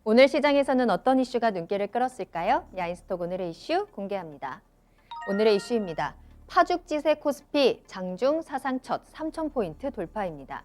오늘 시장에서는 어떤 이슈가 눈길을 끌었을까요? 야인스톡 오늘의 이슈 공개합니다. 오늘의 이슈입니다. 파죽지세 코스피 장중 사상 첫 3,000포인트 돌파입니다.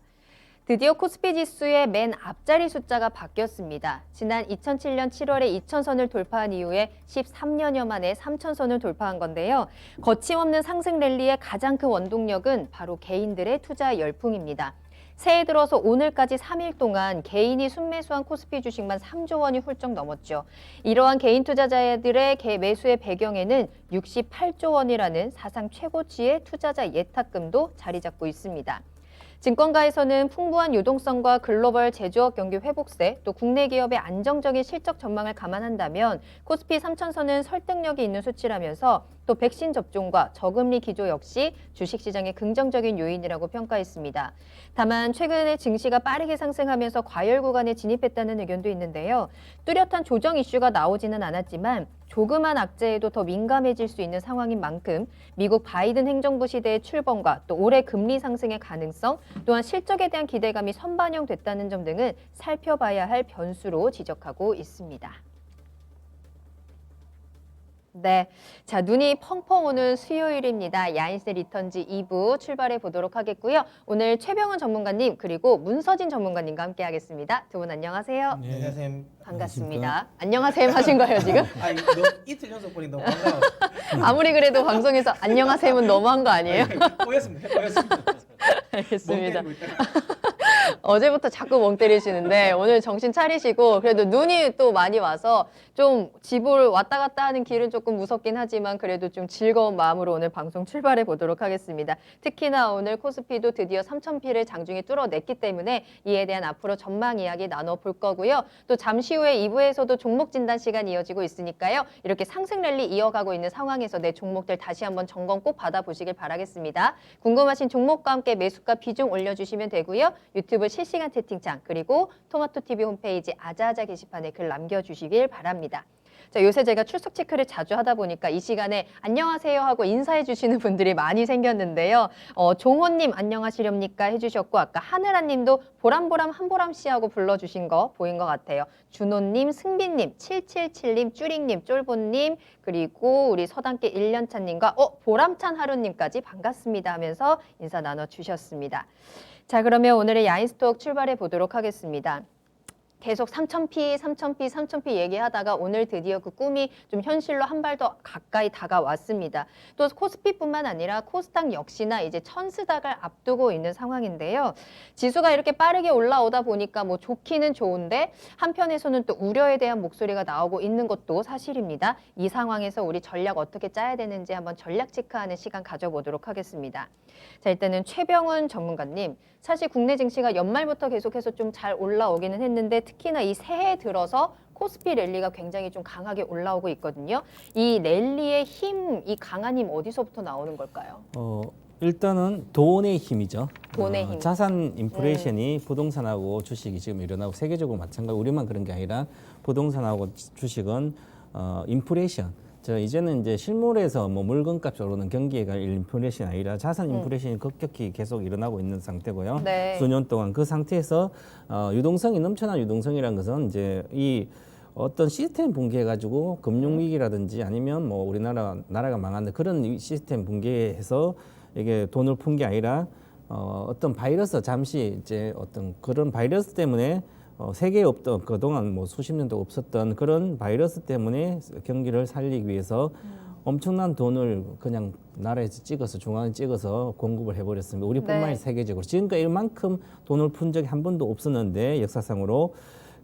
드디어 코스피 지수의 맨 앞자리 숫자가 바뀌었습니다. 지난 2007년 7월에 2,000선을 돌파한 이후에 13년여 만에 3,000선을 돌파한 건데요. 거침없는 상승 랠리의 가장 큰 원동력은 바로 개인들의 투자 열풍입니다. 새해 들어서 오늘까지 3일 동안 개인이 순매수한 코스피 주식만 3조 원이 훌쩍 넘었죠. 이러한 개인 투자자들의 매수의 배경에는 68조 원이라는 사상 최고치의 투자자 예탁금도 자리 잡고 있습니다. 증권가에서는 풍부한 유동성과 글로벌 제조업 경기 회복세, 또 국내 기업의 안정적인 실적 전망을 감안한다면 코스피 3,000선은 설득력이 있는 수치라면서 또 백신 접종과 저금리 기조 역시 주식시장의 긍정적인 요인이라고 평가했습니다. 다만 최근에 증시가 빠르게 상승하면서 과열 구간에 진입했다는 의견도 있는데요. 뚜렷한 조정 이슈가 나오지는 않았지만 조그만 악재에도 더 민감해질 수 있는 상황인 만큼 미국 바이든 행정부 시대의 출범과 또 올해 금리 상승의 가능성, 또한 실적에 대한 기대감이 선반영됐다는 점 등은 살펴봐야 할 변수로 지적하고 있습니다. 네, 자 눈이 펑펑 오는 수요일입니다. 야인세 리턴즈 2부 출발해 보도록 하겠고요. 오늘 최병훈 전문가님 그리고 문서진 전문가님과 함께하겠습니다. 두 분 안녕하세요. 네, 안녕하세요. 반갑습니다. 안녕하세요 하신 거예요 지금? 아니, 이틀 연속 보니 너무 반가워. 아무리 그래도 방송에서 안녕하세요는 너무한 거 아니에요? 꼬였습니다. 알겠습니다. 어제부터 자꾸 멍 때리시는데 오늘 정신 차리시고 그래도 눈이 또 많이 와서 좀 집을 왔다 갔다 하는 길은 조금 무섭긴 하지만 그래도 좀 즐거운 마음으로 오늘 방송 출발해 보도록 하겠습니다. 특히나 오늘 코스피도 드디어 3,000피를 장중에 뚫어냈기 때문에 이에 대한 앞으로 전망 이야기 나눠볼 거고요. 또 잠시 후에 2부에서도 종목 진단 시간이 이어지고 있으니까요. 이렇게 상승 랠리 이어가고 있는 상황에서 내 종목들 다시 한번 점검 꼭 받아보시길 바라겠습니다. 궁금하신 종목과 함께 매수가 비중 올려주시면 되고요. 유튜브 실시간 채팅창 그리고 토마토TV 홈페이지 아자아자 게시판에 글 남겨주시길 바랍니다. 자, 요새 제가 출석 체크를 자주 하다 보니까 이 시간에 안녕하세요 하고 인사해 주시는 분들이 많이 생겼는데요. 종호님 안녕하시렵니까 해주셨고 아까 하늘아님도 보람보람 한보람 씨 하고 불러주신 거 보인 것 같아요. 준호님, 승빈님, 777님, 쭈링님, 쫄보님 그리고 우리 서당계 1년차님과 보람찬 하루님까지 반갑습니다 하면서 인사 나눠주셨습니다. 자, 그러면 오늘의 야인스톡 출발해 보도록 하겠습니다. 계속 3,000피 얘기하다가 오늘 드디어 그 꿈이 좀 현실로 한 발 더 가까이 다가왔습니다. 또 코스피뿐만 아니라 코스닥 역시나 이제 천스닥을 앞두고 있는 상황인데요. 지수가 이렇게 빠르게 올라오다 보니까 뭐 좋기는 좋은데 한편에서는 또 우려에 대한 목소리가 나오고 있는 것도 사실입니다. 이 상황에서 우리 전략 어떻게 짜야 되는지 한번 전략 체크하는 시간 가져보도록 하겠습니다. 자, 일단은 최병훈 전문가님, 사실 국내 증시가 연말부터 계속해서 좀 잘 올라오기는 했는데 특히나 이 새해 들어서 코스피 랠리가 굉장히 좀 강하게 올라오고 있거든요. 이 랠리의 힘, 이 강한 힘 어디서부터 나오는 걸까요? 일단은 돈의 힘이죠. 돈의 힘. 자산 인플레이션이 부동산하고 주식이 지금 일어나고 세계적으로 마찬가지. 우리만 그런 게 아니라 부동산하고 주식은 인플레이션. 이제는 이제 실물에서 뭐 물건값이 오르는 경기가 인플레이션이 아니라 자산 인플레이션이 급격히 계속 일어나고 있는 상태고요. 네. 수년 동안 그 상태에서 유동성이 넘쳐난 유동성이라는 것은 이제 이 어떤 시스템 붕괴해가지고 금융위기라든지 아니면 뭐 나라가 망하는 그런 시스템 붕괴해서 이게 돈을 푼 게 아니라 어떤 바이러스 잠시 이제 어떤 그런 바이러스 때문에 세계에 없던 그동안 뭐 수십 년도 없었던 그런 바이러스 때문에 경기를 살리기 위해서 엄청난 돈을 그냥 나라에서 찍어서 중앙에 찍어서 공급을 해버렸습니다. 우리뿐만 아니라 세계적으로. 지금까지 이만큼 돈을 푼 적이 한 번도 없었는데 역사상으로.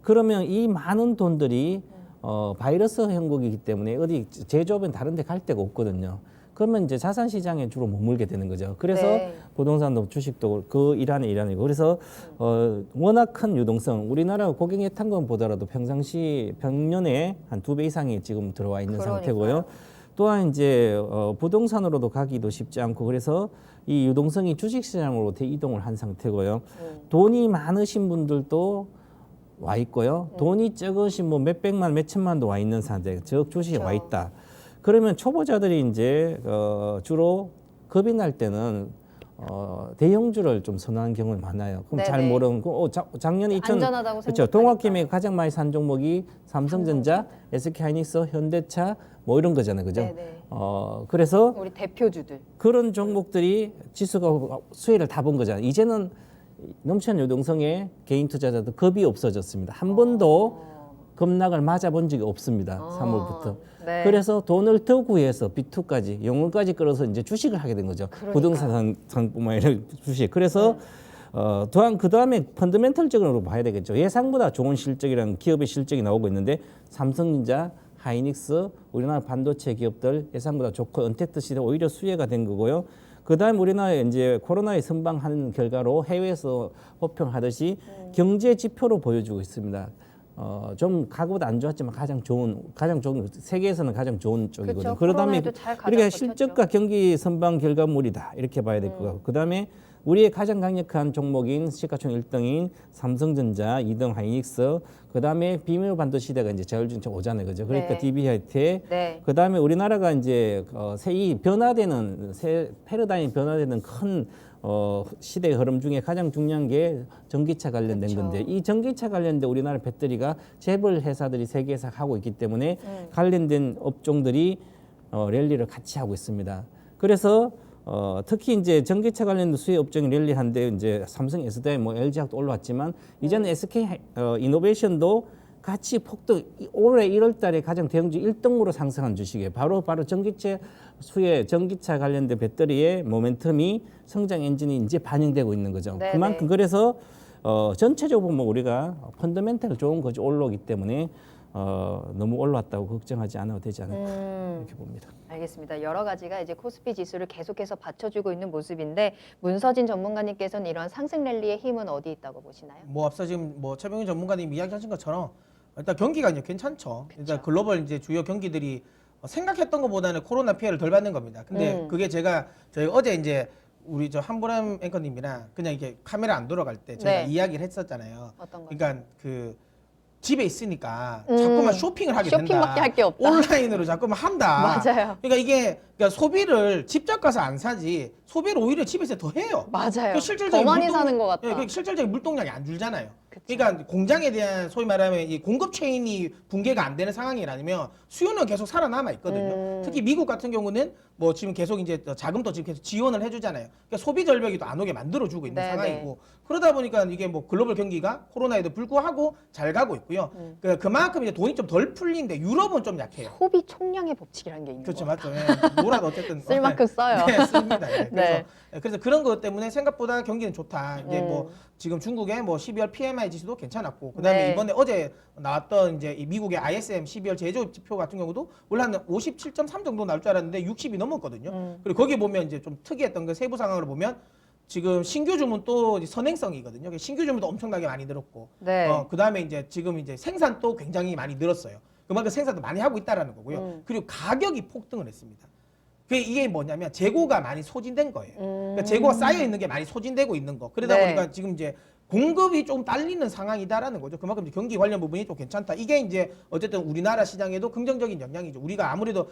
그러면 이 많은 돈들이 바이러스 형국이기 때문에 어디 제조업은 다른 데 갈 데가 없거든요. 그러면 이제 자산 시장에 주로 머물게 되는 거죠. 그래서 부동산도 주식도 그 일환이고 그래서 워낙 큰 유동성, 우리나라 고객 예탁금보다라도 평상시 평년에 한 2배 이상이 지금 들어와 있는 상태고요. 또한 이제 부동산으로도 가기도 쉽지 않고 그래서 이 유동성이 주식시장으로 대이동을 한 상태고요. 돈이 많으신 분들도 와 있고요. 돈이 적으신 뭐 몇백만, 몇천만도 와 있는 상태, 즉 주식에 와 있다. 그러면 초보자들이 이제 주로 겁이 날 때는 대형주를 좀 선호하는 경우가 많아요. 그럼 잘 네네. 모르는 거, 작년에 안전하다고 그렇죠. 생각하니까. 동학개미 가장 많이 산 종목이 삼성전자, SK하이닉스, 현대차 뭐 이런 거잖아요, 그죠? 네네. 그래서 우리 대표주들. 그런 종목들이 지수가 수혜를 다 본 거잖아요. 이제는 넘치는 유동성에 개인 투자자도 겁이 없어졌습니다. 한 번도 급락을 맞아본 적이 없습니다. 3월부터. 네. 그래서 돈을 더 구해서 B2까지 영혼까지 끌어서 이제 주식을 하게 된 거죠. 그러니까요. 부동산 상뿐만 아니라 주식. 그래서 또한 그 다음에 펀더멘털적으로 봐야 되겠죠. 예상보다 좋은 실적이라는 기업의 실적이 나오고 있는데 삼성전자, 하이닉스, 우리나라 반도체 기업들 예상보다 좋고 언택트 시대 오히려 수혜가 된 거고요. 그다음 우리나라에 이제 코로나에 선방하는 결과로 해외에서 호평하듯이 경제 지표로 보여주고 있습니다. 좀 가고보다 안 좋았지만 가장 좋은 세계에서는 가장 좋은 쪽이거든요. 그쵸, 그러다음에 코로나에도 잘 가장 우리가 버텼죠. 실적과 경기 선방 결과물이다 이렇게 봐야 될 것 같고 그다음에 우리의 가장 강력한 종목인 시가총 1등인 삼성전자, 2등 하이닉스, 그다음에 비밀 반도시대가 이제 저율증책 오잖아요, 그죠? 그러니까 네. DB하이텍, 네. 그다음에 우리나라가 이제 새 변화되는 새 패러다임이 변화되는 큰 시대의 흐름 중에 가장 중요한 게 전기차 관련된 그쵸. 건데 이 전기차 관련된 우리나라 배터리가 재벌 회사들이 세계에서 하고 있기 때문에 관련된 업종들이 랠리를 같이 하고 있습니다. 그래서 특히 이제 전기차 관련된 수혜 업종이 랠리한데 이제 삼성, SDI, 뭐 LG학도 올라왔지만 이제는 SK 이노베이션도 같이 폭등 올해 1월달에 가장 대형주 1등으로 상승한 주식이에요. 바로 전기차 수혜, 전기차 관련된 배터리의 모멘텀이 성장 엔진이 이제 반영되고 있는 거죠. 네네. 그만큼 그래서 전체적으로 보면 우리가 펀더멘털 좋은 것이 올라오기 때문에 너무 올라왔다고 걱정하지 않아도 되지 않을까 이렇게 봅니다. 알겠습니다. 여러 가지가 이제 코스피 지수를 계속해서 받쳐주고 있는 모습인데 문서진 전문가님께서는 이런 상승 랠리의 힘은 어디 있다고 보시나요? 뭐 앞서 지금 뭐 최병희 전문가님 이야기하신 것처럼 일단 경기가 이제 괜찮죠. 일단 글로벌 이제 주요 경기들이 생각했던 것보다는 코로나 피해를 덜 받는 겁니다. 근데 그게 저희 어제 이제 우리 저 한보람 앵커님이랑 그냥 이렇게 카메라 안 돌아갈 때 저희가 네. 이야기를 했었잖아요. 어떤 거? 그러니까 그 집에 있으니까 자꾸만 쇼핑을 하게 된다. 쇼핑밖에 할 게 없다. 온라인으로 자꾸만 한다. 맞아요. 그러니까 이게 그러니까 소비를 직접 가서 안 사지 소비를 오히려 집에서 더 해요. 맞아요. 그 더 많이 사는 것 같다. 예, 그 실질적인 물동량이 안 줄잖아요. 그쵸. 그러니까 공장에 대한 소위 말하면 이 공급 체인이 붕괴가 안 되는 상황이라면 수요는 계속 살아남아 있거든요. 특히 미국 같은 경우는 뭐 지금 계속 이제 자금도 지금 계속 지원을 해주잖아요. 그러니까 소비 절벽이 또 안 오게 만들어주고 있는 네, 상황이고 그러다 보니까 이게 뭐 글로벌 경기가 코로나에도 불구하고 잘 가고 있고요. 그만큼 이제 돈이 좀 덜 풀린데 유럽은 좀 약해요. 소비 총량의 법칙이라는 게 있는 그렇죠, 것 같아요. 맞죠. 예. 뭐라도 어쨌든 쓸 만큼 써요. 네, 씁니다. 예. 네. 그래서 그런 것 때문에 생각보다 경기는 좋다. 이제 음. 뭐 지금 중국의 뭐 12월 PMI 지수도 괜찮았고, 그다음에 네. 이번에 어제 나왔던 이제 이 미국의 ISM 12월 제조업 지표 같은 경우도 원래 한 57.3 정도 나올 줄 알았는데 60이 넘었거든요. 그리고 거기 보면 이제 좀 특이했던 그 세부 상황을 보면 지금 신규 주문 또 이제 선행성이거든요. 신규 주문도 엄청나게 많이 늘었고, 네. 그다음에 이제 지금 이제 생산도 굉장히 많이 늘었어요. 그만큼 생산도 많이 하고 있다라는 거고요. 그리고 가격이 폭등을 했습니다. 이게 뭐냐면 재고가 많이 소진된 거예요. 그러니까 재고가 쌓여 있는 게 많이 소진되고 있는 거. 그러다 네. 보니까 지금 이제 공급이 좀 딸리는 상황이다라는 거죠. 그만큼 이제 경기 관련 부분이 좀 괜찮다. 이게 이제 어쨌든 우리나라 시장에도 긍정적인 영향이죠. 우리가 아무래도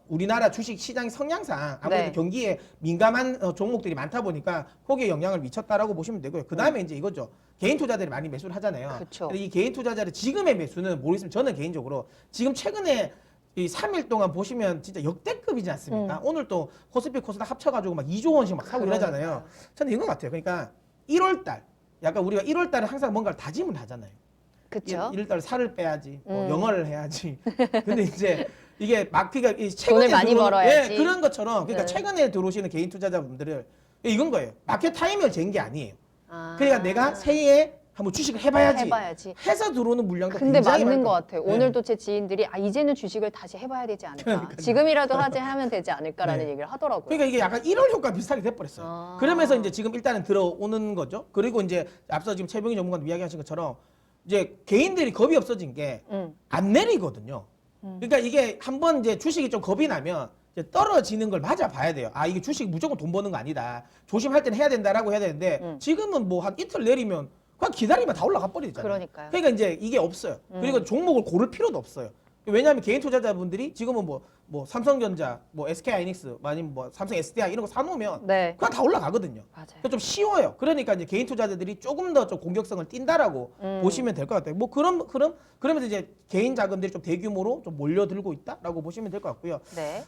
우리나라 주식 시장 성향상 아무래도 네. 경기에 민감한 종목들이 많다 보니까 거기에 영향을 미쳤다라고 보시면 되고요. 그 다음에 이제 이거죠. 개인 투자들이 많이 매수를 하잖아요. 그쵸. 근데 이 개인 투자자들 지금의 매수는 모르겠으면 저는 개인적으로 지금 최근에 이 3일 동안 보시면 진짜 역대급이지 않습니까? 오늘 또 코스피 코스닥 합쳐가지고 막 2조 원씩 막 사고 이러잖아요. 저는 이건 같아요. 그러니까 1월 달, 약간 우리가 1월 달에 항상 뭔가를 다짐을 하잖아요. 그렇죠. 1월 달에 살을 빼야지, 뭐 음. 영어를 해야지. 근데 이제 이게 막 그러니까 이 돈을 많이 벌어야지. 예, 그런 것처럼 그러니까 네. 최근에 들어오시는 개인 투자자분들을 이건 거예요. 마켓 타이밍을 잰 게 아니에요. 아. 그러니까 내가 새해에 한번 주식을 해봐야지. 해봐야지. 해서 들어오는 물량도 근데 굉장히 맞는 많을 것 거예요. 같아요. 네. 오늘도 제 지인들이 이제는 주식을 다시 해봐야 되지 않을까. 그러니까요. 지금이라도 하면 되지 않을까라는 네. 얘기를 하더라고요. 그러니까 이게 약간 1월 효과 비슷하게 돼버렸어요. 아. 그러면서 이제 지금 일단은 들어오는 거죠. 그리고 이제 앞서 지금 최병희 전문가님 이야기하신 것처럼 이제 개인들이 겁이 없어진 게 안 내리거든요. 그러니까 이게 한번 이제 주식이 좀 겁이 나면 이제 떨어지는 걸 맞아봐야 돼요. 아, 이게 주식 무조건 돈 버는 거 아니다. 조심할 때는 해야 된다라고 해야 되는데 지금은 뭐 한 이틀 내리면 그냥 기다리면 다 올라가 버리잖아요. 그러니까요. 그러니까 이제 이게 없어요. 그리고 종목을 고를 필요도 없어요. 왜냐하면 개인 투자자분들이 지금은 뭐 뭐 삼성전자, 뭐 SK하이닉스, 아니면 뭐 삼성 SDI 이런 거 사놓으면 네. 그거 다 올라가거든요. 맞아요. 그러니까 좀 쉬워요. 그러니까 이제 개인 투자자들이 조금 더 좀 공격성을 띈다라고 보시면 될 것 같아요. 뭐 그러면서 이제 개인 자금들이 좀 대규모로 좀 몰려들고 있다라고 보시면 될 것 같고요. 네.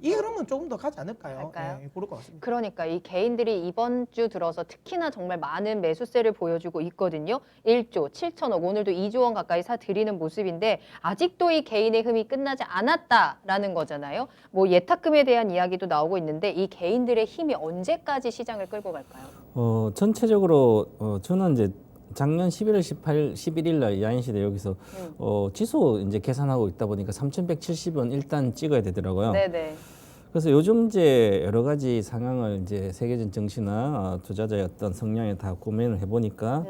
이 흐름은 조금 더 가지 않을까요? 갈까요? 네, 그럴 것 같습니다. 그러니까 이 개인들이 이번 주 들어서 특히나 정말 많은 매수세를 보여주고 있거든요. 1조 7천억, 오늘도 2조 원 가까이 사들이는 모습인데 아직도 이 개인의 흠이 끝나지 않았다라는 거잖아요. 뭐 예탁금에 대한 이야기도 나오고 있는데 이 개인들의 힘이 언제까지 시장을 끌고 갈까요? 전체적으로 저는 이제 작년 11월 11일 날 야인시대 여기서 지수 이제 계산하고 있다 보니까 3,170원 일단 찍어야 되더라고요. 네네. 그래서 요즘 이제 여러 가지 상황을 이제 세계적 정시나 투자자의 어떤 성향에 다 고민을 해보니까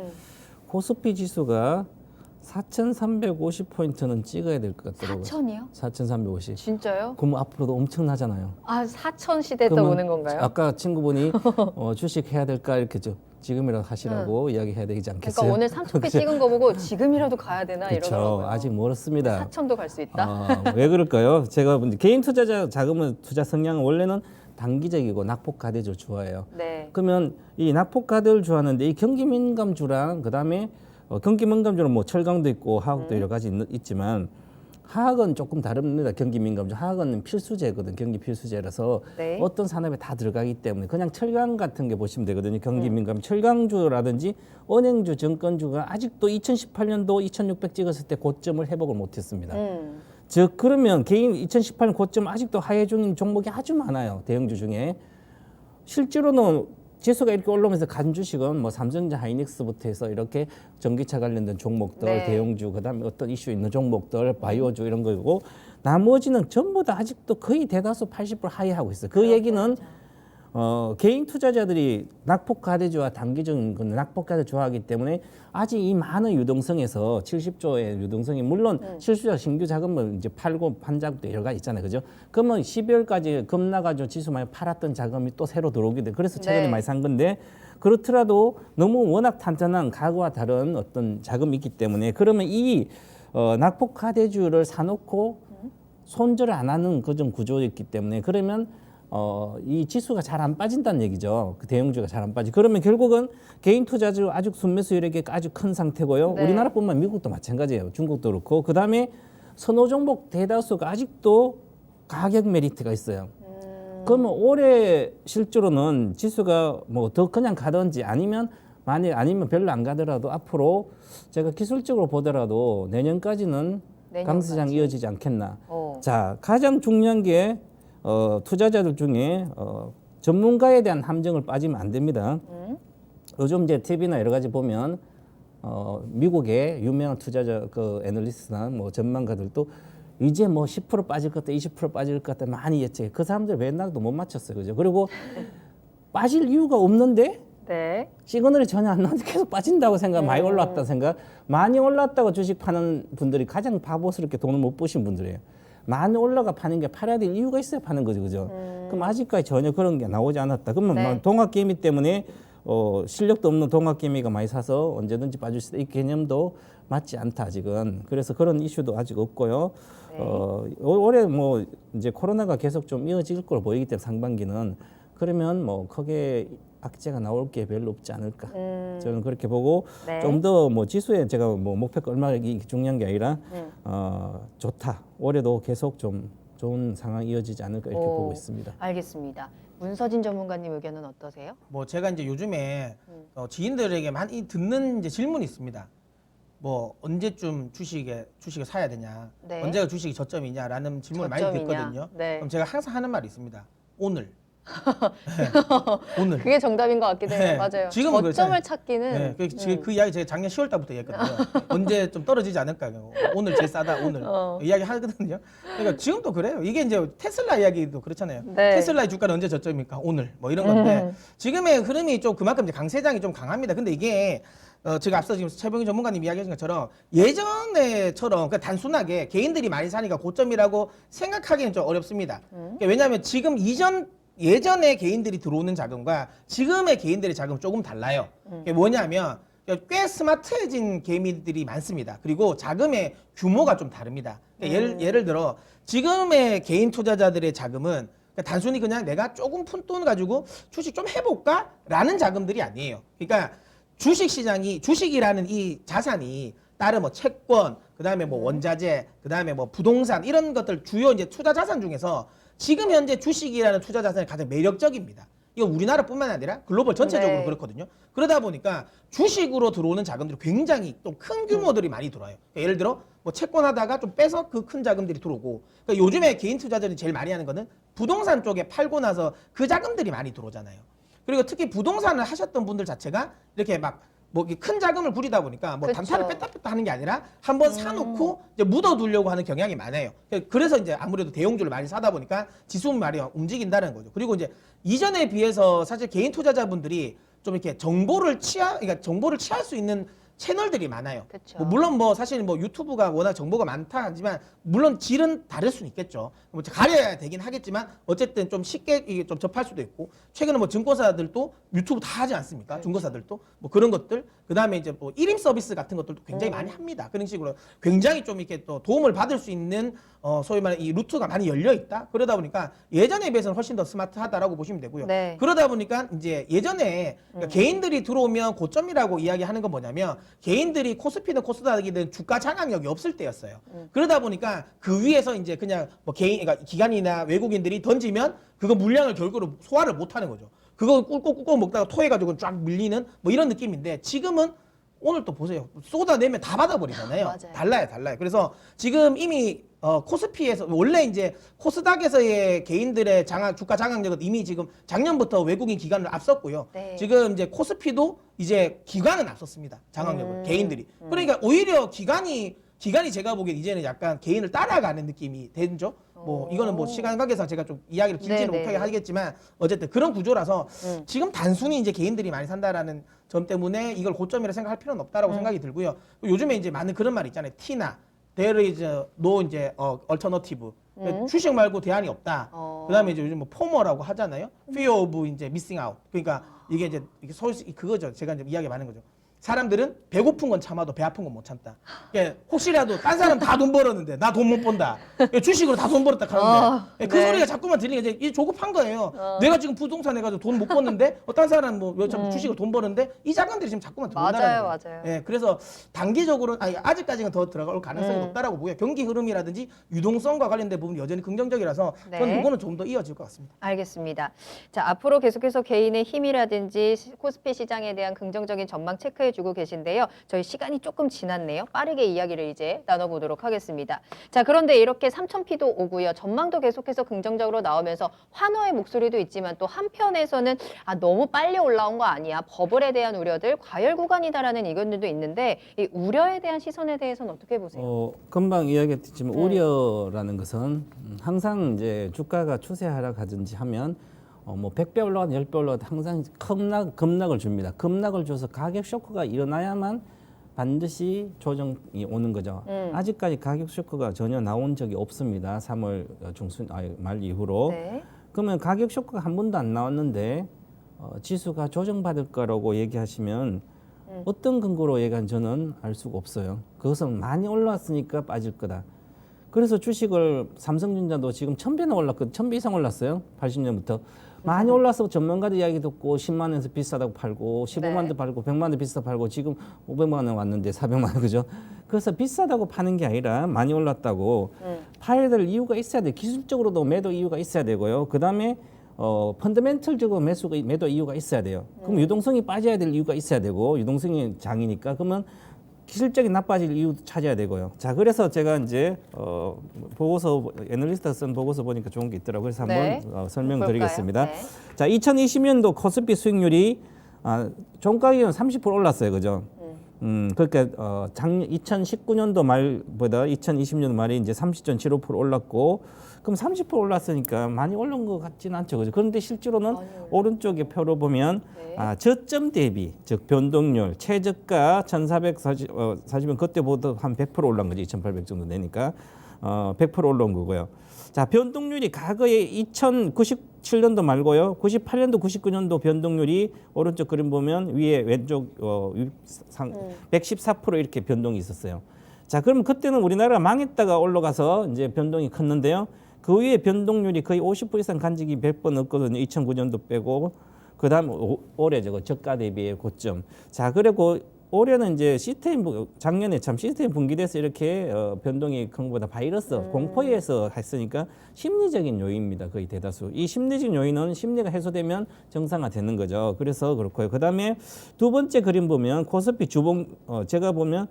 코스피 지수가 4,350포인트는 찍어야 될 것 같더라고요. 4천이요? 4,350. 진짜요? 그럼 앞으로도 엄청나잖아요. 아, 4천 시대 또 그러면 오는 건가요? 아까 친구분이 주식 해야 될까 이렇게 지금이라도 하시라고 이야기해야 되지 않겠어요? 그러니까 오늘 3,000개 찍은 거 보고 지금이라도 가야 되나 그렇죠. 이러더라고요. 아직 멀었습니다. 4천도 갈 수 있다? 왜 그럴까요? 제가 개인 투자자 자금은 투자 성향은 원래는 단기적이고 낙폭과대주 좋아해요. 네. 그러면 이 낙폭과대를 좋아하는데 이 경기 민감주랑 그다음에 경기 민감주는 뭐 철강도 있고 화학도 여러 가지 있지만 화학은 조금 다릅니다. 경기 민감주 화학은 필수재거든. 경기 필수재라서 네. 어떤 산업에 다 들어가기 때문에 그냥 철강 같은 게 보시면 되거든요. 경기 민감 철강주라든지 은행주, 증권주가 아직도 2018년도 2,600 찍었을 때 고점을 회복을 못했습니다. 즉 그러면 개인 2018년 고점 아직도 하회 중인 종목이 아주 많아요. 대형주 중에 실제로는 지수가 이렇게 올라오면서 간 주식은 뭐 삼성전자, 하이닉스부터 해서 이렇게 전기차 관련된 종목들, 네. 대형주, 그다음에 어떤 이슈 있는 종목들, 바이오주 이런 거고 나머지는 전부 다 아직도 거의 대다수 80% 하회하고 있어요. 그 얘기는 개인 투자자들이 낙폭과대주와 단기적인 그 낙폭과대 좋아하기 때문에 아직 이 많은 유동성에서 70조의 유동성이 물론 실수자 신규 자금을 이제 팔고 판장도 여러 가지 있잖아요, 그죠? 그러면 12월까지 급나가지고 지수 많이 팔았던 자금이 또 새로 들어오게 돼. 그래서 최근에 네. 많이 산 건데 그렇더라도 너무 워낙 탄탄한 과거와 다른 어떤 자금이 있기 때문에 그러면 이 낙폭과대주를 사놓고 손절을 안 하는 그런 구조였기 때문에 그러면 이 지수가 잘 안 빠진다는 얘기죠. 그 대형주가 잘 안 빠지. 그러면 결국은 개인 투자주 아주 순매수율이 아주 큰 상태고요. 네. 우리나라뿐만 미국도 마찬가지예요. 중국도 그렇고. 그다음에 선호 종목 대다수가 아직도 가격 메리트가 있어요. 그러면 올해 실제로는 지수가 뭐 더 그냥 가든지 아니면 아니면 별로 안 가더라도 앞으로 제가 기술적으로 보더라도 내년까지는 강세장 이어지지 않겠나. 자, 가장 중요한 게 투자자들 중에 전문가에 대한 함정을 빠지면 안 됩니다. 요즘 이제 TV나 여러 가지 보면 미국의 유명한 투자자 그 애널리스트나 뭐 전망가들도 이제 뭐 10% 빠질 것 같다, 20% 빠질 것 같다 많이 예측해. 그 사람들 맨날도 못 맞췄어요, 그죠? 그리고 빠질 이유가 없는데 네. 시그널이 전혀 안 나는데 계속 빠진다고 생각, 많이 올라왔다 생각, 많이 올랐다고 주식 파는 분들이 가장 바보스럽게 돈을 못 버신 분들이에요. 많이 올라가 파는 게 팔아야 될 이유가 있어야 파는 거죠, 그죠? 그럼 아직까지 전혀 그런 게 나오지 않았다. 그러면 네. 동학개미 때문에 실력도 없는 동학개미가 많이 사서 언제든지 빠질 수 있다. 이 개념도 맞지 않다, 아직은. 그래서 그런 이슈도 아직 없고요. 네. 올해 뭐 이제 코로나가 계속 좀 이어질 걸로 보이기 때문에 상반기는 그러면 뭐 크게 악재가 나올 게 별로 없지 않을까. 저는 그렇게 보고 네. 좀 더 뭐 지수에 제가 뭐 목표가 얼마나 중요한 게 아니라 좋다. 올해도 계속 좀 좋은 상황이 이어지지 않을까 이렇게 보고 있습니다. 알겠습니다. 문서진 전문가님 의견은 어떠세요? 뭐 제가 이제 요즘에 지인들에게 많이 듣는 이제 질문이 있습니다. 뭐 언제쯤 주식을 사야 되냐, 네. 언제가 주식이 저점이냐라는 질문을 많이 저점이냐? 듣거든요. 네. 그럼 제가 항상 하는 말이 있습니다. 오늘. 네. 오늘. 그게 정답인 것 같기도 해요. 네. 맞아요. 지금은 저점을 그렇잖아요. 찾기는 그 이야기 제가 작년 10월 달부터 얘기했거든요. 언제 좀 떨어지지 않을까. 오늘 제일 싸다. 오늘 이야기 하거든요. 그러니까 지금도 그래요. 이게 이제 테슬라 이야기도 그렇잖아요. 네. 테슬라의 주가는 언제 저점입니까? 오늘. 뭐 이런 건데 지금의 흐름이 좀 그만큼 이제 강세장이 좀 강합니다. 근데 이게 제가 앞서 지금 최병희 전문가님 이야기하신 것처럼 예전에처럼 그러니까 단순하게 개인들이 많이 사니까 고점이라고 생각하기는 좀 어렵습니다. 그러니까 왜냐하면 지금 예전에 개인들이 들어오는 자금과 지금의 개인들의 자금은 조금 달라요. 그게 뭐냐면 꽤 스마트해진 개미들이 많습니다. 그리고 자금의 규모가 좀 다릅니다. 그러니까 예를 들어 지금의 개인 투자자들의 자금은 단순히 그냥 내가 조금 푼 돈 가지고 주식 좀 해볼까라는 자금들이 아니에요. 그러니까 주식이라는 이 자산이 다른 뭐 채권, 그다음에 뭐 원자재, 그다음에 뭐 부동산 이런 것들 주요 이제 투자 자산 중에서 지금 현재 주식이라는 투자 자산이 가장 매력적입니다. 이거 우리나라뿐만 아니라 글로벌 전체적으로 네. 그렇거든요. 그러다 보니까 주식으로 들어오는 자금들이 굉장히 또 큰 규모들이 많이 들어와요. 그러니까 예를 들어 뭐 채권 하다가 좀 빼서 그 큰 자금들이 들어오고, 그러니까 요즘에 개인 투자자들이 제일 많이 하는 거는 부동산 쪽에 팔고 나서 그 자금들이 많이 들어오잖아요. 그리고 특히 부동산을 하셨던 분들 자체가 이렇게 막 뭐 큰 자금을 부리다 보니까 뭐 그쵸. 단타를 뺐다 하는 게 아니라 한번 사놓고 이제 묻어두려고 하는 경향이 많아요. 그래서 이제 아무래도 대형주를 많이 사다 보니까 지수는 말이 움직인다는 거죠. 그리고 이제 이전에 비해서 사실 개인 투자자분들이 좀 이렇게 그러니까 정보를 취할 수 있는 채널들이 많아요. 그쵸. 뭐 물론 뭐 사실 뭐 유튜브가 워낙 정보가 많다 하지만 물론 질은 다를 수는 있겠죠. 뭐 가려야 되긴 하겠지만 어쨌든 좀 쉽게 이게 좀 접할 수도 있고, 최근에 뭐 증권사들도 유튜브 다 하지 않습니까? 그렇죠. 증권사들도 뭐 그런 것들, 그다음에 이제 뭐 1임 서비스 같은 것들도 굉장히 많이 합니다. 그런 식으로 굉장히 좀 이렇게 또 도움을 받을 수 있는 소위 말하는 이 루트가 많이 열려 있다. 그러다 보니까 예전에 비해서는 훨씬 더 스마트하다라고 보시면 되고요. 네. 그러다 보니까 이제 예전에 그러니까 개인들이 들어오면 고점이라고 이야기하는 건 뭐냐면 개인들이 코스피든 코스닥이든 주가 장악력이 없을 때였어요. 그러다 보니까 그 위에서 이제 그냥 뭐 그러니까 기관이나 외국인들이 던지면 그거 물량을 결국으로 소화를 못 하는 거죠. 그거 꿀꺽꿀꺽 먹다가 토해가지고 쫙 밀리는 뭐 이런 느낌인데, 지금은 오늘 또 보세요. 쏟아내면 다 받아버리잖아요. 맞아요. 달라요. 그래서 지금 이미 코스피에서 원래 이제 코스닥에서의 개인들의 주가 장악력은 이미 지금 작년부터 외국인 기관을 앞섰고요. 네. 지금 이제 코스피도 이제 기관은 앞섰습니다. 장악력을 개인들이. 그러니까 오히려 기관이 제가 보기엔 이제는 약간 개인을 따라가는 느낌이 되죠. 뭐 이거는 뭐 시간 관계상 제가 좀 이야기를 길지는 네네. 못하게 하겠지만 어쨌든 그런 구조라서 지금 단순히 이제 개인들이 많이 산다라는 점 때문에 이걸 고점이라 생각할 필요는 없다라고 생각이 들고요. 요즘에 이제 많은 그런 말 있잖아요. T나 there is no 이제 alternative. 주식 말고 대안이 없다. 그다음에 이제 요즘 뭐 포머라고 하잖아요. fear of 이제 missing out. 그러니까 이게 이제 그거죠. 제가 이제 이야기 많은 거죠. 사람들은 배고픈 건 참아도 배 아픈 건 못 참다. 그러니까 혹시라도 딴 사람 다 돈 벌었는데 나 돈 못 번다. 주식으로 다 돈 벌었다 하는데 그 네. 소리가 자꾸만 들리니까 이제 이게 조급한 거예요. 내가 지금 부동산 해가지고 돈 못 버는데 딴 사람 뭐 주식으로 돈 버는데 이 자금들이 지금 자꾸만 들어온다는 거예요. 맞아요. 예, 그래서 단기적으로 아직까지는 더 들어갈 가능성이 높다라고 보고요. 경기 흐름이라든지 유동성과 관련된 부분이 여전히 긍정적이라서 네. 저는 이거는 좀 더 이어질 것 같습니다. 알겠습니다. 자, 앞으로 계속해서 개인의 힘이라든지 코스피 시장에 대한 긍정적인 전망 체크해주고 계신데요. 저희 시간이 조금 지났네요. 빠르게 이야기를 이제 나눠보도록 하겠습니다. 자, 그런데 이렇게 3,000피도 오고요. 전망도 계속해서 긍정적으로 나오면서 환호의 목소리도 있지만 또 한편에서는 너무 빨리 올라온 거 아니야. 버블에 대한 우려들, 과열 구간이다라는 의견들도 있는데 이 우려에 대한 시선에 대해서는 어떻게 보세요? 금방 이야기했지만 우려라는 것은 항상 이제 주가가 추세 하락하든지 하면 뭐 100배 올라가든 10배 올라가든 항상 급락을 줍니다. 급락을 줘서 가격 쇼크가 일어나야만 반드시 조정이 오는 거죠. 아직까지 가격 쇼크가 전혀 나온 적이 없습니다. 3월 말 이후로. 네. 그러면 가격 쇼크가 한 번도 안 나왔는데 지수가 조정받을 거라고 얘기하시면 어떤 근거로 얘기한 저는 알 수가 없어요. 그것은 많이 올랐으니까 빠질 거다. 그래서 주식을 삼성전자도 지금 1,000배나 올랐거든요. 1,000배 이상 올랐어요. 80년부터. 많이 올라서 전문가들 이야기 듣고 10만 원에서 비싸다고 팔고 15만 원도 팔고 100만 원 비싸 팔고 지금 500만 원 왔는데 400만 원 그죠? 그래서 비싸다고 파는 게 아니라 많이 올랐다고 파야 될 이유가 있어야 돼. 기술적으로도 매도 이유가 있어야 되고요. 그다음에 펀더멘털적으로 매도 이유가 있어야 돼요. 그럼 유동성이 빠져야 될 이유가 있어야 되고 유동성이 장이니까 그러면 기술적인 나빠질 이유도 찾아야 되고요. 자, 그래서 제가 이제 보고서 애널리스트가 쓴 보고서 보니까 좋은 게 있더라고요. 그래서 한번 설명드리겠습니다. 네. 자, 2020년도 코스피 수익률이 종가격은 30% 올랐어요, 그죠? 그러니까 작년 2019년도 말보다 2020년도 말이 이제 30.75% 올랐고, 그럼 30% 올랐으니까 많이 오른 것 같지는 않죠, 그죠? 그런데 실제로는 오른쪽에 표로 보면 저점 대비, 즉 변동률, 최저가 1,440원 그때보다 한 100% 올란 거지, 2,800 정도 되니까. 100% 올라온 거고요. 자, 변동률이 과거에 2097년도 말고요. 98년도, 99년도 변동률이 오른쪽 그림 보면 위에 왼쪽 114% 이렇게 변동이 있었어요. 자, 그러면 그때는 우리나라가 망했다가 올라가서 이제 변동이 컸는데요. 그 위에 변동률이 거의 50% 이상 간 적이 100번 없거든요. 2009년도 빼고. 그다음 올해 저거 저가 대비의 고점. 자, 그리고 올해는 이제 작년에 참 시스템 분기돼서 이렇게 변동이 큰 것보다 바이러스 공포에서 했으니까 심리적인 요인입니다. 거의 대다수. 이 심리적인 요인은 심리가 해소되면 정상화되는 거죠. 그래서 그렇고요. 그다음에 두 번째 그림 보면 코스피 주봉 제가 보면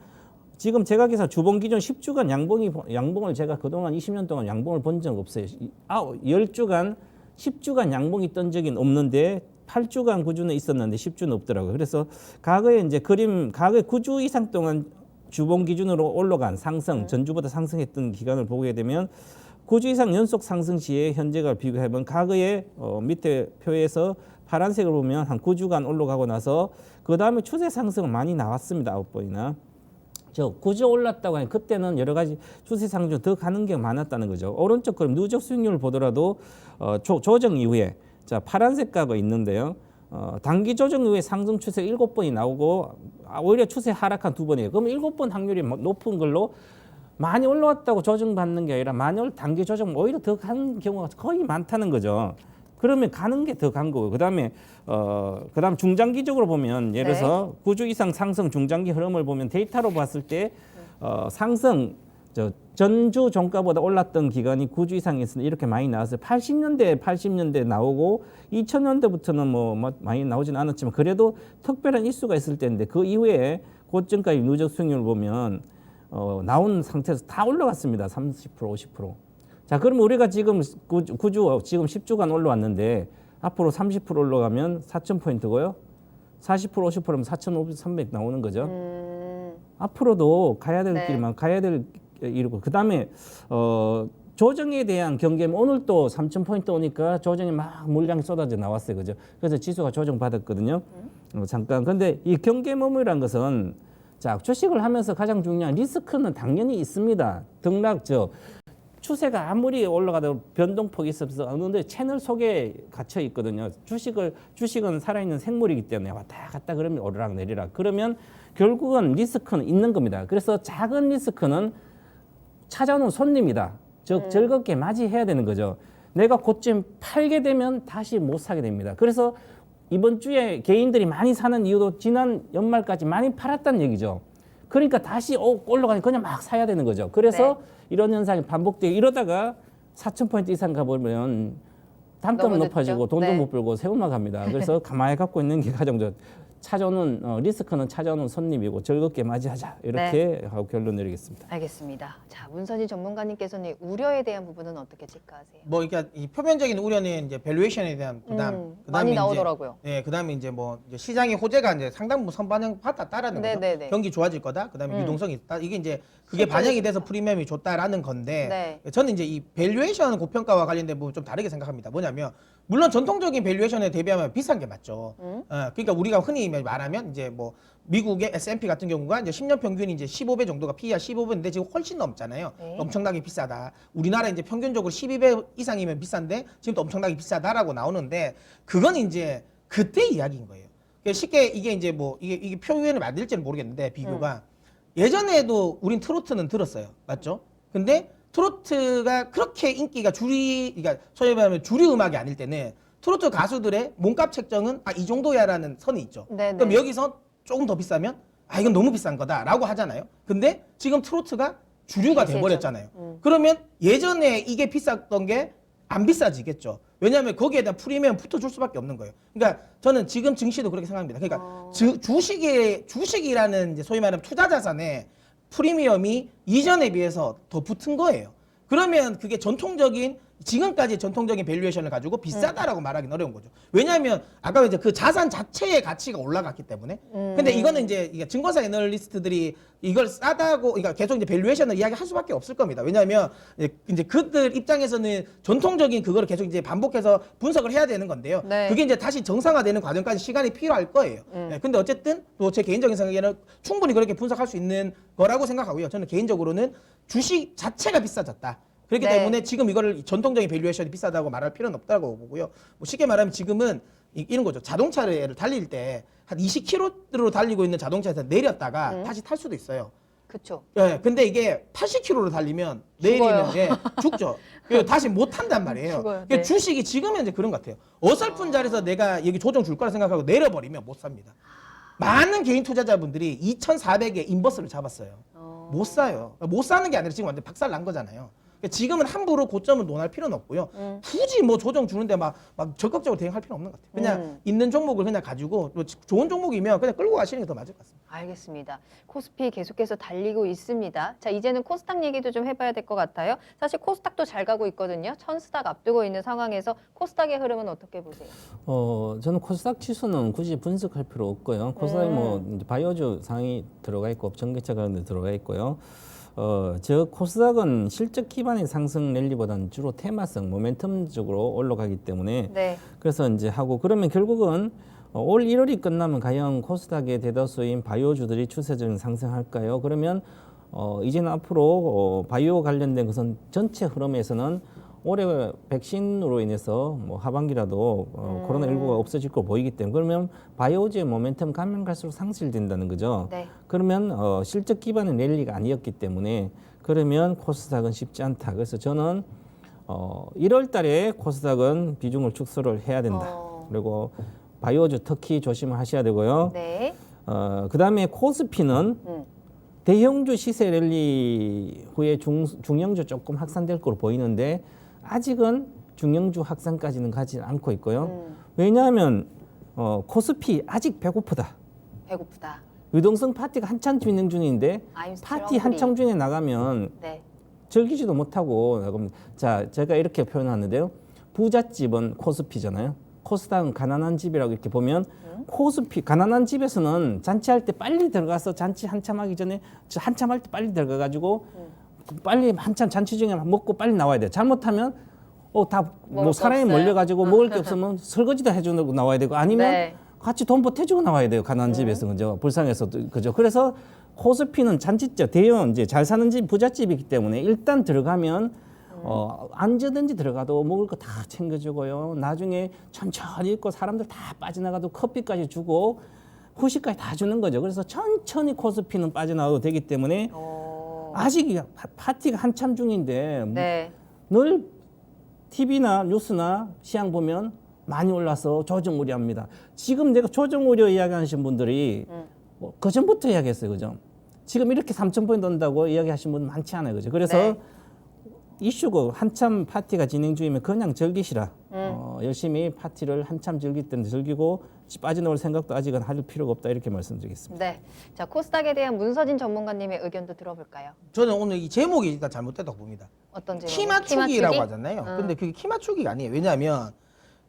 지금 제가 계산 주봉 기준 10주간 양봉을 제가 그동안 20년 동안 양봉을 본 적 없어요. 10주간 10주간 양봉이 뜬 적이 없는데 8주간 9주는 있었는데 10주는 없더라고요. 그래서 과거에 이제 과거에 9주 이상 동안 주봉 기준으로 올라간 상승, 전주보다 상승했던 기간을 보게 되면 9주 이상 연속 상승 시에 현재가 비교해보면 과거에 밑에 표에서 파란색을 보면 한 9주간 올라가고 나서 그 다음에 추세 상승은 많이 나왔습니다. 9번이나. 9주 올랐다고 하니 그때는 여러 가지 추세 상승 더 가는 게 많았다는 거죠. 오른쪽 그럼 누적 수익률을 보더라도 조정 이후에 자, 파란색 가가 있는데요. 단기 조정 이후에 상승 추세 7번이 나오고 오히려 추세 하락한 2번이에요. 그럼 7번 확률이 높은 걸로 많이 올라왔다고 조정받는 게 아니라 단기 조정 오히려 더 가는 경우가 거의 많다는 거죠. 그러면 가는 게 더 간 거고요. 그다음에 중장기적으로 보면 예를 들어서 9주 이상 상승 중장기 흐름을 보면 데이터로 봤을 때 상승 전주 종가보다 올랐던 기간이 9주 이상이었으니 이렇게 많이 나왔어요. 80년대 나오고 2000년대부터는 뭐 많이 나오진 않았지만 그래도 특별한 이슈가 있을 때인데 그 이후에 고점까지 누적 수익률을 보면 나온 상태에서 다 올라갔습니다. 30%, 50%. 자, 그럼 우리가 지금 9주, 지금 10주간 올라왔는데 앞으로 30% 올라가면 4,000포인트고요. 40%, 50%면 4,500, 나오는 거죠. 앞으로도 가야 될 길만 가야 될 이루고 그다음에 조정에 대한 경계면 오늘 또 3,000포인트 오니까 조정이 막 물량이 쏟아져 나왔어요. 그죠? 그래서 지수가 조정받았거든요. 잠깐. 근데 이 경계머물이란 것은 자, 주식을 하면서 가장 중요한 리스크는 당연히 있습니다. 추세가 아무리 올라가도 변동폭이 있어서 어느 채널 속에 갇혀 있거든요. 주식은 살아있는 생물이기 때문에 왔다 갔다 그러면 오르락 내리락. 그러면 결국은 리스크는 있는 겁니다. 그래서 작은 리스크는 찾아오는 손님이다. 즉 즐겁게 맞이해야 되는 거죠. 내가 고점 팔게 되면 다시 못 사게 됩니다. 그래서 이번 주에 개인들이 많이 사는 이유도 지난 연말까지 많이 팔았다는 얘기죠. 그러니까 다시 올라가니 그냥 막 사야 되는 거죠. 그래서 이런 현상이 반복되고 이러다가 4,000포인트 이상 가보면 단가는 높아지고 돈도 못 벌고 세우마 갑니다. 그래서 가만히 갖고 있는 게 가장 찾아오는 리스크는 찾아오는 손님이고 즐겁게 맞이하자 이렇게 하고 결론 내리겠습니다. 알겠습니다. 자, 문선희 전문가님께서는 우려에 대한 부분은 어떻게 체크하세요? 뭐 그러니까 이 표면적인 우려는 이제 밸류에이션에 대한 부담, 많이 나오더라고요. 네, 그다음에 이제 뭐 이제 시장의 호재가 이제 상당 부분 선반영 받았다라는 거죠. 경기 좋아질 거다. 그다음에 유동성이 있다. 이게 이제 그게 반영이 돼서 프리미엄이 좋다라는 건데 저는 이제 이 밸류에이션 고평가와 관련된 부분 좀 다르게 생각합니다. 뭐냐면 물론 전통적인 밸류에이션에 대비하면 비싼 게 맞죠. 그러니까 우리가 흔히 말하면 이제 뭐 미국의 S&P 같은 경우가 이제 10년 평균이 이제 15배 정도가 PER 15배인데 지금 훨씬 넘잖아요. 엄청나게 비싸다. 우리나라 이제 평균적으로 12배 이상이면 비싼데 지금 또 엄청나게 비싸다라고 나오는데 그건 이제 그때 이야기인 거예요. 그러니까 쉽게 이게 이제 뭐 이게 표현을 맞을지는 모르겠는데 비교가 예전에도 우린 트로트는 들었어요. 맞죠? 근데 트로트가 그렇게 인기가 그러니까 소위 말하면 주류 음악이 아닐 때는 트로트 가수들의 몸값 책정은 이 정도야라는 선이 있죠. 그럼 여기서 조금 더 비싸면 이건 너무 비싼 거다라고 하잖아요. 근데 지금 트로트가 주류가 돼버렸잖아요. 그러면 예전에 이게 비쌌던 게 안 비싸지겠죠. 왜냐하면 거기에 대한 프리미엄 붙어줄 수밖에 없는 거예요. 그러니까 저는 지금 증시도 그렇게 생각합니다. 그러니까 주식이라는 이제 소위 말하면 투자 자산에 프리미엄이 이전에 비해서 더 붙은 거예요. 그러면 그게 전통적인 지금까지 전통적인 밸류에이션을 가지고 비싸다라고 말하기는 어려운 거죠. 왜냐하면 아까 이제 그 자산 자체의 가치가 올라갔기 때문에. 근데 이거는 이제 이게 증권사 애널리스트들이 이걸 싸다고 그러니까 계속 이제 밸류에이션을 이야기할 수밖에 없을 겁니다. 왜냐하면 이제 그들 입장에서는 전통적인 그거를 계속 이제 반복해서 분석을 해야 되는 건데요. 네. 그게 이제 다시 정상화되는 과정까지 시간이 필요할 거예요. 네, 근데 어쨌든 또 제 개인적인 생각에는 충분히 그렇게 분석할 수 있는 거라고 생각하고요. 저는 개인적으로는 주식 자체가 비싸졌다. 그렇기 네. 때문에 지금 이거를 전통적인 밸류에이션이 비싸다고 말할 필요는 없다고 보고요. 뭐 쉽게 말하면 지금은 이런 거죠. 자동차를 달릴 때 한 20km로 달리고 있는 자동차에서 내렸다가 다시 탈 수도 있어요. 그쵸. 예, 근데 이게 80km로 달리면 죽어요. 내리면 예, 죽죠. 그리고 다시 못 탄단 말이에요. 죽어요. 그러니까 네. 주식이 지금은 이제 그런 것 같아요. 어설픈 자리에서 내가 여기 조정 줄 거라 생각하고 내려버리면 못 삽니다. 많은 개인 투자자분들이 2,400에 인버스를 잡았어요. 못 사요. 못 사는 게 아니라 지금 완전 박살 난 거잖아요. 그러니까 지금은 함부로 고점을 논할 필요는 없고요. 굳이 뭐 조정 주는데 막 적극적으로 대응할 필요 없는 것 같아요. 그냥 있는 종목을 그냥 가지고 또 좋은 종목이면 그냥 끌고 가시는 게 더 맞을 것 같습니다. 알겠습니다. 코스피 계속해서 달리고 있습니다. 자, 이제는 코스닥 얘기도 좀 해봐야 될 것 같아요. 사실 코스닥도 잘 가고 있거든요. 천스닥 앞두고 있는 상황에서 코스닥의 흐름은 어떻게 보세요? 저는 코스닥 지수는 굳이 분석할 필요 없고요. 코스닥이 뭐 이제 바이오주 상이 들어가 있고 전기차 가운데 들어가 있고요. 저 코스닥은 실적 기반의 상승 랠리보다는 주로 테마성, 모멘텀적으로 올라가기 때문에 네. 그래서 이제 하고 그러면 결국은 올 1월이 끝나면 과연 코스닥의 대다수인 바이오주들이 추세적인 상승할까요? 그러면 이제는 앞으로 바이오 관련된 것은 전체 흐름에서는 올해 백신으로 인해서 뭐 하반기라도 코로나19가 없어질 거 보이기 때문에 그러면 바이오주의 모멘텀 가면 갈수록 상실된다는 거죠. 네. 그러면 실적 기반의 랠리가 아니었기 때문에 그러면 코스닥은 쉽지 않다. 그래서 저는 1월 달에 코스닥은 비중을 축소를 해야 된다. 그리고 바이오주 특히 조심을 하셔야 되고요. 네. 그다음에 코스피는 대형주 시세 랠리 후에 중형주 조금 확산될 거로 보이는데 아직은 중형주 확산까지는 가지 않고 있고요. 왜냐하면 코스피 아직 배고프다. 배고프다. 유동성 파티가 한참 진행 중인데 I'm still 파티 hungry. 한창 중에 나가면 네. 즐기지도 못하고 나가면 자 제가 이렇게 표현하는데요. 부잣집은 코스피잖아요. 코스닥은 가난한 집이라고 이렇게 보면 코스피 가난한 집에서는 잔치할 때 빨리 들어가서 잔치 한참 하기 전에 한참 할 때 빨리 들어가 가지고 빨리 한참 잔치 중에 먹고 빨리 나와야 돼요. 잘못하면 다 먹을 뭐 거 사람이 없어요. 몰려가지고 먹을 게 없으면 설거지도 해주고 나와야 되고 아니면 네. 같이 돈 보태주고 나와야 돼요. 가난한 집에서 그죠? 불쌍해서 그죠? 그래서 코스피는 잔치집 대형 이제 잘 사는 집 부잣집이기 때문에 일단 들어가면 언제든지 들어가도 먹을 거 다 챙겨주고요. 나중에 천천히 있고 사람들 다 빠져나가도 커피까지 주고 후식까지 다 주는 거죠. 그래서 천천히 코스피는 빠져나가도 되기 때문에 아직 파티가 한참 중인데 네. 늘 TV나 뉴스나 시황 보면 많이 올라서 조정 우려합니다. 지금 내가 조정 우려 이야기하신 분들이 그 전부터 이야기했어요. 그죠? 지금 이렇게 3,000포인트 온다고 이야기하신 분 많지 않아요. 그죠? 그래서 네. 이슈고 한참 파티가 진행 중이면 그냥 즐기시라. 열심히 파티를 한참 즐길 때는 즐기고 빠져나올 생각도 아직은 할 필요가 없다 이렇게 말씀드리겠습니다. 네. 자, 코스닥에 대한 문서진 전문가님의 의견도 들어볼까요? 저는 오늘 이 제목이 일단 잘못됐다고 봅니다. 어떤 제목? 키 맞추기라고 하잖아요. 근데 그게 키 맞추기가 아니에요. 왜냐하면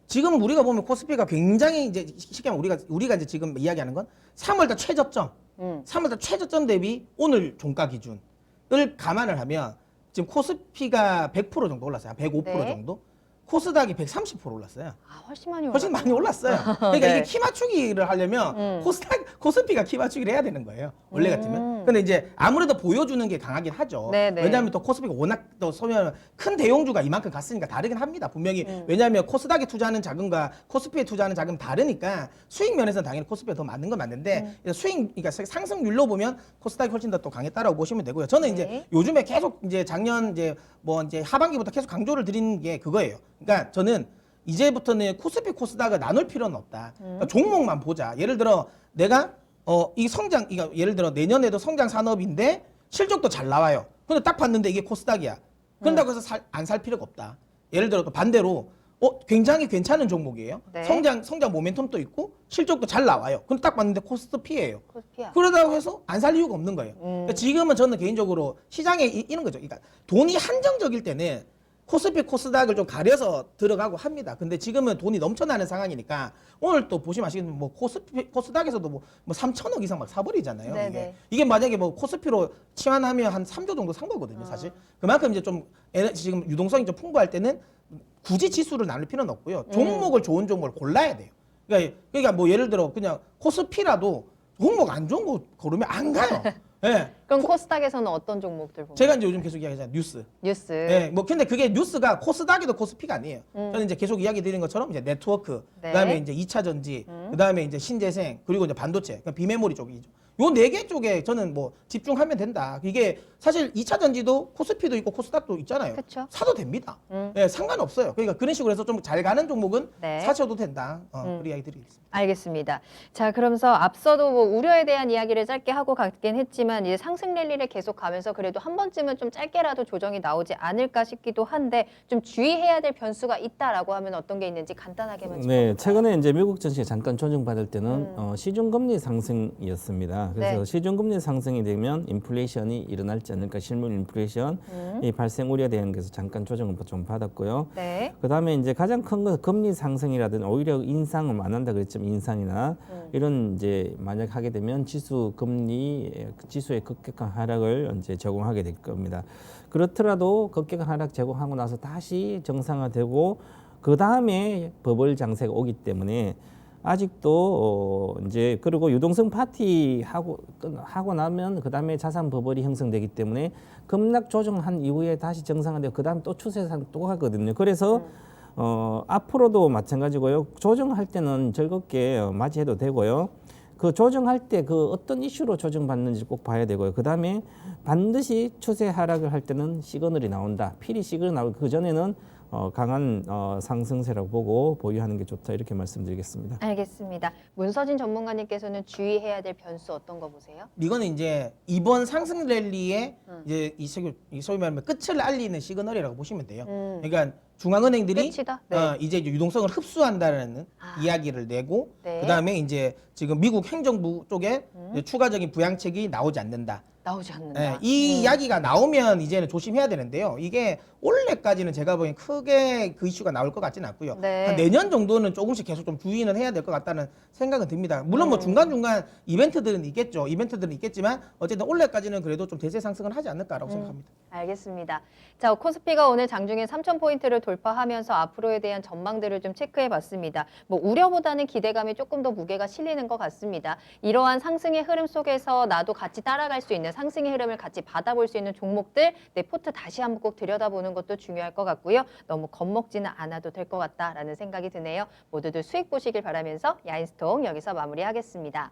지금 우리가 보면 코스피가 굉장히 이제 쉽게 말하면 우리가 이제 지금 이야기하는 건 3월달 최저점, 3월달 최저점 대비 오늘 종가 기준을 감안을 하면 지금 코스피가 100% 정도 올랐어요. 105% 네. 정도. 코스닥이 130% 올랐어요. 아, 훨씬 많이 훨씬 많이 올랐어요. 그러니까 네. 이게 키 맞추기를 하려면 코스피가 키 맞추기를 해야 되는 거예요. 원래 같으면. 근데 이제 아무래도 보여주는 게 강하긴 하죠. 네네. 왜냐하면 또 코스피가 워낙 또 소면 큰 대형주가 이만큼 갔으니까 다르긴 합니다. 분명히 왜냐하면 코스닥에 투자하는 자금과 코스피에 투자하는 자금이 다르니까 수익 면에서는 당연히 코스피가 더 맞는 건 맞는데 수익 그러니까 상승률로 보면 코스닥이 훨씬 더 또 강했다라고 보시면 되고요. 저는 네. 이제 요즘에 계속 이제 작년 이제 뭐 이제 하반기부터 계속 강조를 드리는 게 그거예요. 그러니까 저는 이제부터는 코스피 코스닥을 나눌 필요는 없다. 그러니까 종목만 보자. 예를 들어 내가 이 성장 그러니까 예를 들어 내년에도 성장 산업인데 실적도 잘 나와요. 근데 딱 봤는데 이게 코스닥이야. 그런다고 해서 안 살 필요가 없다. 예를 들어 또 반대로 굉장히 괜찮은 종목이에요. 네. 성장 모멘텀도 있고 실적도 잘 나와요. 근데 딱 봤는데 코스피예요. 코스피야. 그러다고 해서 안 살 이유가 없는 거예요. 그러니까 지금은 저는 개인적으로 시장에 이런 거죠. 그러니까 돈이 한정적일 때는 코스피 코스닥을 좀 가려서 들어가고 합니다. 근데 지금은 돈이 넘쳐나는 상황이니까 오늘 또 보시면 아시겠지만 뭐 코스피 코스닥에서도 뭐 3천억 이상 막 사버리잖아요. 네네. 이게 만약에 뭐 코스피로 치환하면 한 3조 정도 산 거거든요, 사실. 그만큼 이제 좀 지금 유동성이 좀 풍부할 때는 굳이 지수를 나눌 필요는 없고요. 종목을 좋은 종목을 골라야 돼요. 그러니까 뭐 예를 들어 그냥 코스피라도 종목 안 좋은 거 고르면 안 가요. 예. 그럼 코스닥에서는 어떤 종목들 보면? 제가 이제 요즘 계속 이야기하잖아요. 뉴스. 뉴스. 예, 뭐 근데 그게 뉴스가 코스닥이도 코스피가 아니에요. 저는 이제 계속 이야기 드린 것처럼 이제 네트워크, 네. 그다음에 이제 2차 전지, 그다음에 이제 신재생, 그리고 이제 반도체, 그러니까 비메모리 쪽이죠. 요 네 개 쪽에 저는 뭐 집중하면 된다. 이게 사실 2차 전지도 코스피도 있고 코스닥도 있잖아요. 그쵸. 사도 됩니다. 예, 상관없어요. 그러니까 그런 식으로 해서 좀 잘 가는 종목은 네. 사셔도 된다. 그런 이야기 드리겠습니다. 알겠습니다. 자, 그러면서 앞서도 뭐 우려에 대한 이야기를 짧게 하고 갔긴 했지만 이제 상승 랠리를 계속 가면서 그래도 한 번쯤은 좀 짧게라도 조정이 나오지 않을까 싶기도 한데 좀 주의해야 될 변수가 있다라고 하면 어떤 게 있는지 간단하게만 짚어볼까요? 네, 최근에 이제 미국 증시가 잠깐 조정받을 때는 시중금리 상승이었습니다. 그래서 네. 시중금리 상승이 되면 인플레이션이 일어날지 않을까, 실물 인플레이션이 발생 우려되는 것에서 잠깐 조정을 좀 받았고요. 네. 그다음에 이제 가장 큰 건 금리 상승이라든 오히려 인상을 안 한다 그랬지만 인상이나 이런 이제 만약 하게 되면 지수의 급격한 하락을 이제 제공하게 될 겁니다. 그렇더라도 급격한 하락 제공하고 나서 다시 정상화되고 그 다음에 버블 장세가 오기 때문에 아직도 이제 그리고 유동성 파티 하고 나면 그 다음에 자산 버블이 형성되기 때문에 급락 조정한 이후에 다시 정상화되고 그 다음 또 추세상 또 가거든요. 그래서 앞으로도 마찬가지고요. 조정할 때는 즐겁게 맞이해도 되고요. 그 조정할 때 그 어떤 이슈로 조정받는지 꼭 봐야 되고요. 그 다음에 반드시 추세 하락을 할 때는 시그널이 나온다. 필히 시그널이 나오고 그 전에는 강한 상승세라고 보고 보유하는 게 좋다 이렇게 말씀드리겠습니다. 알겠습니다. 문서진 전문가님께서는 주의해야 될 변수 어떤 거 보세요? 이거는 이제 이번 상승 랠리의 이제 소위 말하면 끝을 알리는 시그널이라고 보시면 돼요. 그러니까 중앙은행들이 끝이다? 네. 이제 유동성을 흡수한다는 이야기를 내고 네. 그다음에 이제 지금 미국 행정부 쪽에 이제 추가적인 부양책이 나오지 않는다. 나오지 않는다. 예, 이 이야기가 나오면 이제는 조심해야 되는데요. 이게 올해까지는 제가 보기엔 크게 그 이슈가 나올 것 같지는 않고요. 네. 한 내년 정도는 조금씩 계속 좀 주의는 해야 될 것 같다는 생각은 듭니다. 물론 뭐 중간중간 이벤트들은 있겠지만 어쨌든 올해까지는 그래도 좀 대세 상승을 하지 않을까라고 생각합니다. 알겠습니다. 자, 코스피가 오늘 장중에 3,000포인트를 돌파하면서 앞으로에 대한 전망들을 좀 체크해 봤습니다. 뭐 우려보다는 기대감이 조금 더 무게가 실리는 것 같습니다. 이러한 상승의 흐름 속에서 나도 같이 따라갈 수 있는 상승의 흐름을 같이 받아볼 수 있는 종목들 내 포트 다시 한번 꼭 들여다보는 것도 중요할 것 같고요. 너무 겁먹지는 않아도 될 것 같다라는 생각이 드네요. 모두들 수익 보시길 바라면서 야인스톡 여기서 마무리하겠습니다.